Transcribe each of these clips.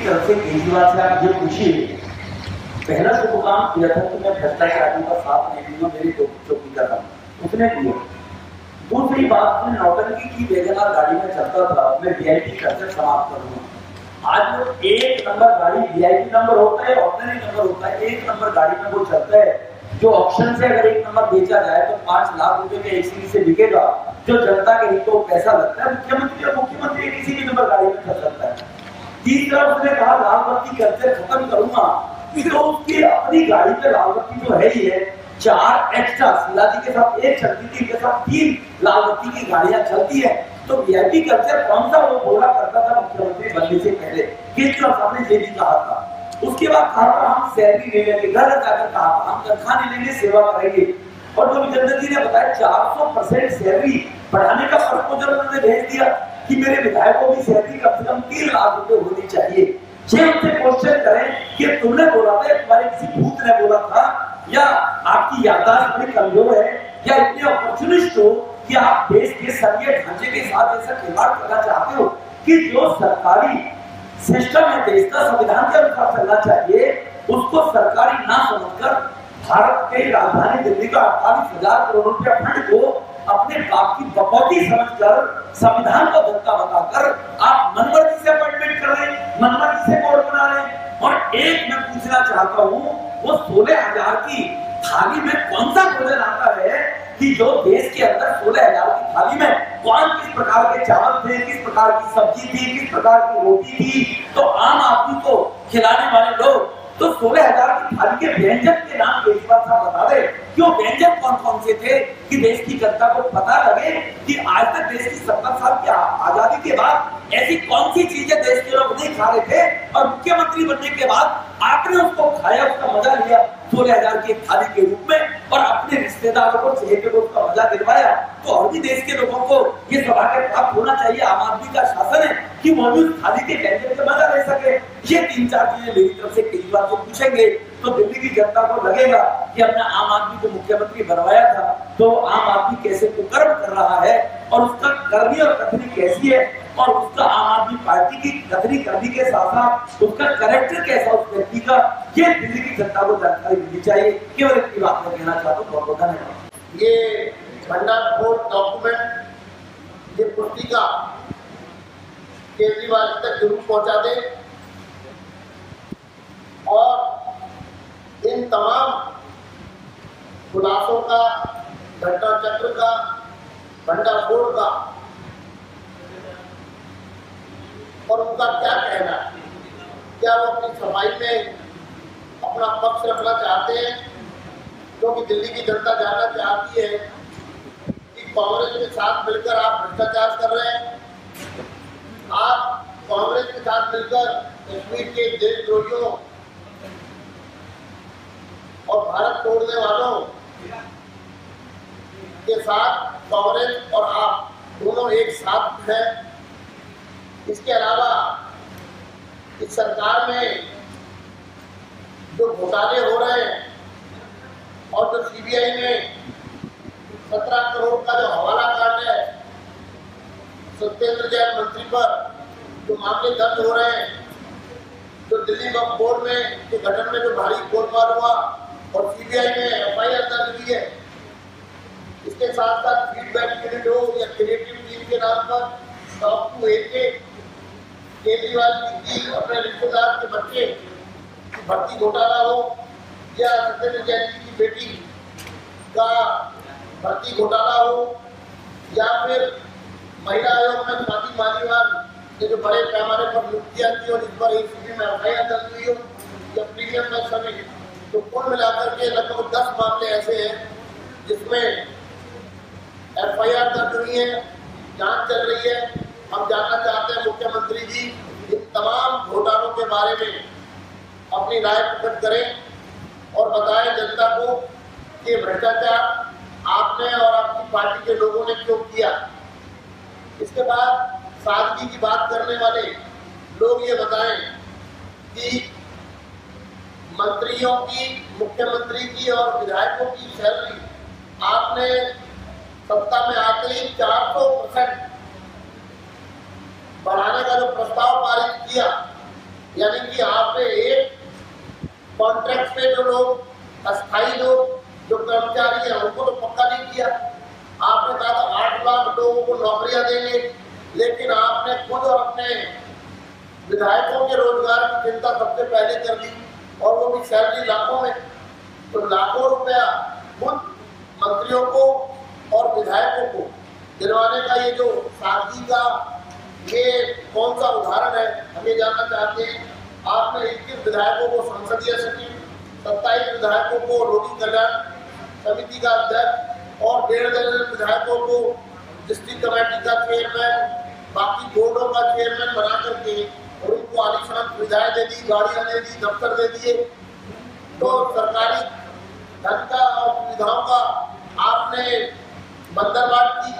तरफ से केजरीवाल से आप ये पूछिए, पहला जो काम किया था कि मैं भ्रष्टाचारियों का साथ नहीं दूंगा, मेरी चौकी का था उसने दिया। दूसरी बात, मैं नौटंकी की वेगनार गाड़ी में चलता था, मैं वीआईपी खर्चे समाप्त करूंगा। आज वो एक नंबर गाड़ी वीआईपी नंबर होता है, ऑर्डिनरी नंबर होता है, एक नंबर गाड़ी में वो चलता है जो ऑप्शन से अगर एक नंबर बेचा जाए तो 5 लाख रुपए के एक सीट से बिकेगा, जो जनता के हितों को पैसा लगता है। मुख्यमंत्री किसी भी नंबर गाड़ी में चल सकता है। तीसरा उसने कहा लाल बत्ती कर्जे खत्म करूंगा, तो उसकी अपनी गाड़ी पे लाल बत्ती जो है ही है, 4 एक्स्ट्रा शिलाजी के साथ 1 चलती थी, के साथ 3 लाल बत्ती की गाड़ियां चलती है। तो वीआईपी कल्चर कौन सा वो बोला करता था मुख्यमंत्री बनने से पहले, केजरीवाल साहब ने ये भी कहा था। उसके बाद कहा था हम सैलरी ले लेंगे, घर जाकर कहा था हम तनख्वाह नहीं लेंगे, सेवा करेंगे। और जो विजेंद्र जी ने बताया 400% सैलरी बढ़ाने का प्रपोजल उन्होंने भेज दिया कि मेरे विधायकों की सैलरी कम से कम 3 लाख रुपए होनी चाहिए। जे उनसे क्वेश्चन करें कि तुमने बोला था, तुम्हारे किसी भूत ने बोला था, या आपकी याददाश्त बड़ी कमजोर है, या इतने अपॉर्चुनिस्ट हो कि आप देश के संघीय ढांचे के साथ ऐसा खिलवाड़ करना चाहते हो कि जो सरकारी सिस्टम है देश का, संविधान के अनुसार चलना चाहिए, उसको सरकारी ना समझकर भारत के राजधानी दिल्ली का 48,000 करोड़ रुपया फंड को अपने बाप की बकौती समझकर संविधान को धक्का बताकर आप मनमर्जी से अपॉइंटमेंट कर रहे हैं, मनमर्जी से बोर्ड बना रहे हैं। और एक मैं पूछना चाहता हूं, वो 16,000 की थाली में कौन सा भोजन आता है कि जो देश के अंदर 16,000 की थाली में कौन किस प्रकार के चावल थे, किस प्रकार की सब्जी थी, किस प्रकार की रोटी थी, तो आम आदमी को खिलाने वाले लोग तो 16,000 की थाली के व्यंजन के नाम केजरीवाल साहब बता दे, क्यों व्यंजन कौन कौन से थे कि देश की जनता को पता लगे कि आज तक देश की 70 साल की आजादी के बाद ऐसी कौन सी चीजें देश के लोग नहीं खा रहे थे, और मुख्यमंत्री बनने के बाद आपने उसको खाया, उसका मजा लिया 16,000 की थाली के रूप में, और अपने रिश्तेदारों को चहेते को उसका मजा दिलवाया। तो और भी देश के लोगों को ये सौभाग्य प्राप्त होना चाहिए, आम आदमी का शासन है कि वो भी थाली के व्यंजन का मजा ले सके। ये 3-4 चीजें मेरी तरफ से केजरीवाल को पूछेंगे तो दिल्ली की जनता को लगेगा कि हमने आम आदमी को मुख्यमंत्री बनवाया था तो आम आदमी कैसे कुकर्म कर रहा है, और उसका करनी और कथनी कैसी है, और उसका आम आदमी पार्टी की कथनी करनी के साथ साथ उसका कैरेक्टर कैसा उस व्यक्ति का, ये दिल्ली की जनता को जानकारी मिलनी चाहिए। केवल इतनी बात मैं कहना चाहता हूँ। बहुत बहुत धन्यवाद। ये भंडारपुर डॉक्यूमेंट, ये पुस्तिका केजरीवाल तक जरूर पहुंचा दे, और इन तमाम खुलासों का, घटना चक्र का, भंडारपुर का, और उनका क्या कहना है, क्या वो अपनी सफाई में अपना पक्ष रखना चाहते हैं, क्योंकि दिल्ली की जनता जानना चाहती है कि कांग्रेस के साथ मिलकर आप भ्रष्टाचार कर रहे हैं, आप कांग्रेस के साथ मिलकर कश्मीर के देशद्रोहियों और भारत तोड़ने वालों के साथ कांग्रेस और आप दोनों एक साथ हैं। इसके अलावा इस सरकार में जो घोटाले हो रहे हैं, और जो सीबीआई में 17 करोड़ का जो हवाला कांड है, सत्येंद्र जैन मंत्री पर जो मामले दर्ज हो रहे हैं, जो दिल्ली वक्फ बोर्ड में के गठन में जो भारी गोलमाल हुआ और सीबीआई में एफआईआर दर्ज हुई है, इसके साथ साथ फीडबैक यूनिट हो या क्रिएटिव टीम के नाम पर टॉप टू AK केजरीवाल की अपने रिश्तेदार के बच्चे की भर्ती घोटाला हो, या सत्येंद्र जैन की बेटी का भर्ती घोटाला हो, या फिर महिला आयोग में स्वाति मालीवाल ने जो बड़े पैमाने पर नियुक्तियां की और इस पर ACB में एफआईआर दर्ज हुई हो, या प्रीमियम में समिट, तो कुल मिलाकर के लगभग 10 मामले ऐसे हैं जिसमें एफआईआर दर्ज हुई है, जांच चल रही है। हम जानना चाहते हैं मुख्यमंत्री जी इन तमाम घोटालों के बारे में अपनी राय प्रकट करें और बताएं जनता को कि भ्रष्टाचार आपने और आपकी पार्टी के लोगों ने क्यों किया। इसके बाद सादगी की बात करने वाले लोग ये बताएं कि मंत्रियों की, मुख्यमंत्री की और विधायकों की सैलरी आपने सत्ता में आते ही 400% बढ़ाने का जो प्रस्ताव पारित किया, यानी कि आपने एक कॉन्ट्रैक्ट पे जो लोग अस्थायी लोग जो कर्मचारी हैं उनको तो पक्का नहीं किया। आपने कहा था 8 लाख लोगों को नौकरियां देंगे, लेकिन आपने खुद और अपने विधायकों के रोजगार की चिंता सबसे पहले कर ली, और वो भी सैलरी लाखों में। तो लाखों रुपया खुद मंत्रियों को और विधायकों को दिलवाने का ये जो सादगी का ये कौन सा उदाहरण है, हम ये जानना चाहते हैं। आपने 21 विधायकों को संसदीय सचिव, 27 विधायकों को रोगी कल्याण समिति का अध्यक्ष और 1.5 दर्जन विधायकों को डिस्ट्रिक्ट कमेटी का चेयरमैन, बाकी बोर्डों का चेयरमैन बना करके और उनको आलीशान सुविधाएं दे दी, गाड़ियां दे दी, दफ्तर दे दिए। तो सरकारी धन का और सुविधाओं का आपने बंदरबाट की,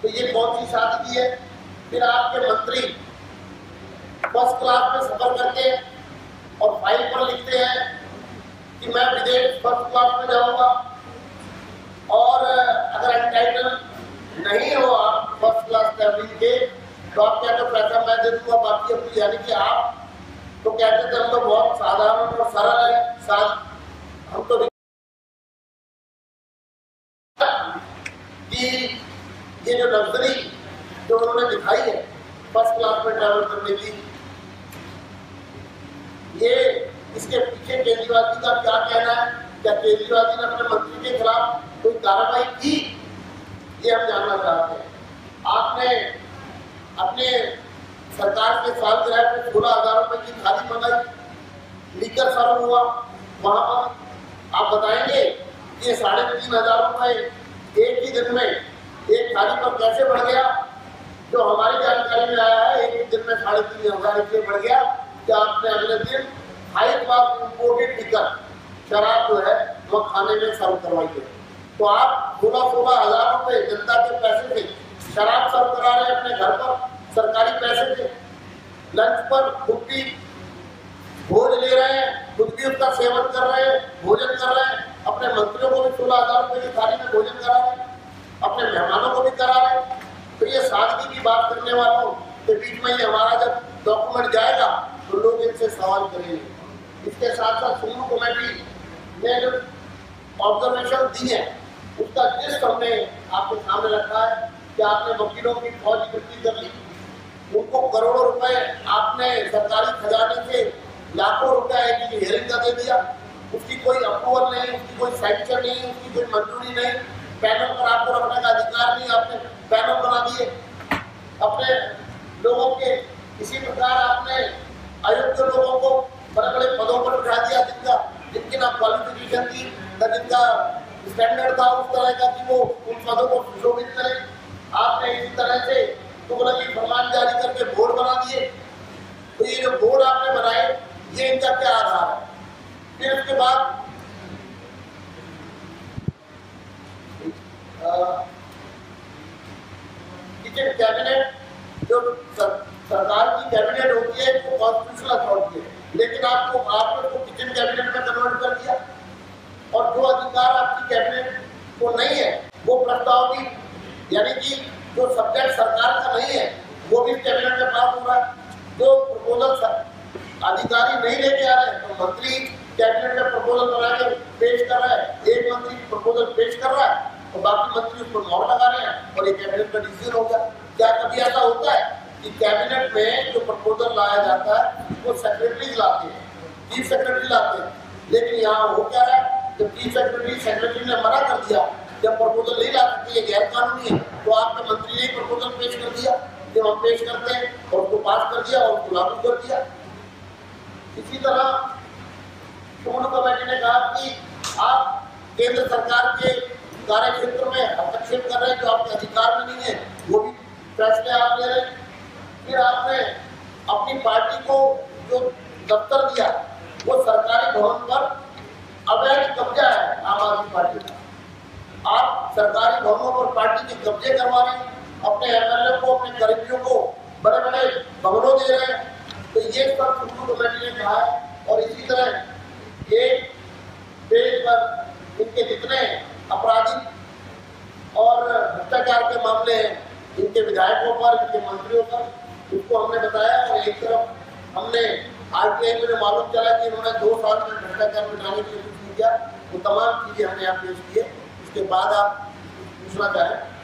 तो ये कौन सी सादगी है। फिर आपके मंत्री फर्स्ट क्लास में सफर करते हैं और फाइल पर लिखते हैं कि मैं विदेश फर्स्ट क्लास में जाऊंगा, और अगर एंटाइटल नहीं हो आप फर्स्ट क्लास ट्रैवलिंग के तो आप कहते हो पैसा मैं दे दूंगा बाकी अपनी। यानी कि आप तो कहते थे हम तो बहुत साधारण और सरल है, हम तो कि ये जो लग्जरी जो उन्होंने दिखाई है फर्स्ट क्लास में ट्रैवल करने की, ये इसके पीछे केजरीवाल जी का क्या कहना है। क्या केजरीवाल जी ने अपने मंत्री के खिलाफ कोई कार्रवाई की, ये हम जानना चाहते हैं। आपने अपने सरकार के सालगिरह पे 16,000 रुपए की थाली मंगाई, लीकर सर्व हुआ, वहां पर आप बताएंगे कि 3,500 रुपए एक ही दिन में एक थाली पर कैसे बढ़ गया। जो हमारी जानकारी में आया है एक दिन में 3,500 इसलिए बढ़ गया कि आपने अगले दिन हाई क्लास इंपोर्टेड लीकर शराब जो है वो खाने में सर्व करवाई है। तो आप 16,000 रुपए जनता के पैसे से शराब सर्व करा रहे हैं अपने घर पर सरकारी पैसे से, लंच पर खुद भी भोज ले रहे हैं, खुद भी उसका सेवन कर रहे हैं, भोजन कर रहे हैं, अपने मंत्रियों को भी 16,000 रुपए की थाली में भोजन करा रहे हैं, अपने मेहमानों को भी करा रहे हैं। तो ये सादगी की बात करने वालों के बीच में ही हमारा जब डॉक्यूमेंट जाएगा तो लोग इनसे सवाल करेंगे। इसके साथ साथ सुप्रीम कमेटी ने जो ऑब्जर्वेशन दी है उसका लिस्ट हमने आपके सामने रखा है कि आपने वकीलों की फौज इकट्ठी कर ली, उनको करोड़ों रुपए आपने सरकारी खजाने से लाखों रुपए की हियरिंग का दे दिया, उसकी कोई अप्रूवल नहीं, उसकी कोई सैंक्शन नहीं, उसकी कोई मंजूरी नहीं, पैनल पर आपको रखने का अधिकार नहीं, आपने पैनल बना दिए अपने लोगों के। इसी प्रकार आपने अयोग्य लोगों को बड़े बड़े पदों पर बिठा दिया जिनकी ना क्वालिफिकेशन थी न जिनका स्टैंडर्ड था उस तरह का कि वो उन पदों को सुशोभित करें। आपने इसी तरह से तुगलकी फरमान जारी करके बोर्ड बना दिए। तो ये जो बोर्ड आपने बनाए ये इनका क्या आधार है। फिर उसके बाद किचन कैबिनेट जो सरकार की कैबिनेट होती है वो कॉन्स्टिट्यूशनल अथॉरिटी है, लेकिन आपने उसको किचन कैबिनेट में कन्वर्ट कर दिया, और जो अधिकार आपकी कैबिनेट को नहीं है वो प्रस्ताव भी, यानी कि जो सब्जेक्ट सरकार का नहीं है वो भी कैबिनेट में पास हो रहा है। जो प्रपोजल अधिकारी नहीं लेके आ रहे हैं तो मंत्री कैबिनेट में प्रपोजल बनाकर पेश कर रहा है, एक मंत्री प्रपोजल पेश कर रहा है और बाकी मंत्री उस पर मोहर लगा रहे हैं और ये कैबिनेट का डिसीजन होगा। क्या कभी ऐसा होता है कि कैबिनेट में जो प्रपोजल लाया जाता है वो सेक्रेटरी लाते हैं, चीफ सेक्रेटरी लाते हैं, लेकिन यहाँ हो क्या रहा है जब चीफ सेक्रेटरी ने मना कर दिया, जब प्रपोजल नहीं ला सकते ये गैर कानूनी है, तो आपके मंत्री ने प्रपोजल पेश कर दिया, जब हम पेश करते हैं और उसको पास कर दिया और उसको लागू कर दिया। इसी तरह सुप्रीम कमेटी ने कहा कि आप केंद्र सरकार के कार्य क्षेत्र में हस्तक्षेप कर रहे हैं जो आपके अधिकार में नहीं है, वो भी फैसले आप ले रहे हैं। फिर आपने अपनी पार्टी को जो दफ्तर दिया वो सरकारी भवन पर अवैध कब्जा है आम आदमी पार्टी का। आप सरकारी भवनों पर पार्टी के कब्जे करवा रहे हैं, अपने एमएलए को अपने कर्मियों को बड़े बड़े भवनों दे रहे हैं। तो ये सब सुप्रीम कमेटी ने कहा है। और इसी तरह एक पेज पर इनके जितने आपराधिक और भ्रष्टाचार के मामले हैं इनके विधायकों पर, इनके मंत्रियों पर, उसको हमने बताया। और एक तरफ हमने RTI में जो मालूम चला कि इन्होंने 2 साल में भ्रष्टाचार मिटाने के लिए कुछ नहीं किया, वो तमाम चीजें हमने यहाँ पेश की है। इसके बाद आप पूछना चाहें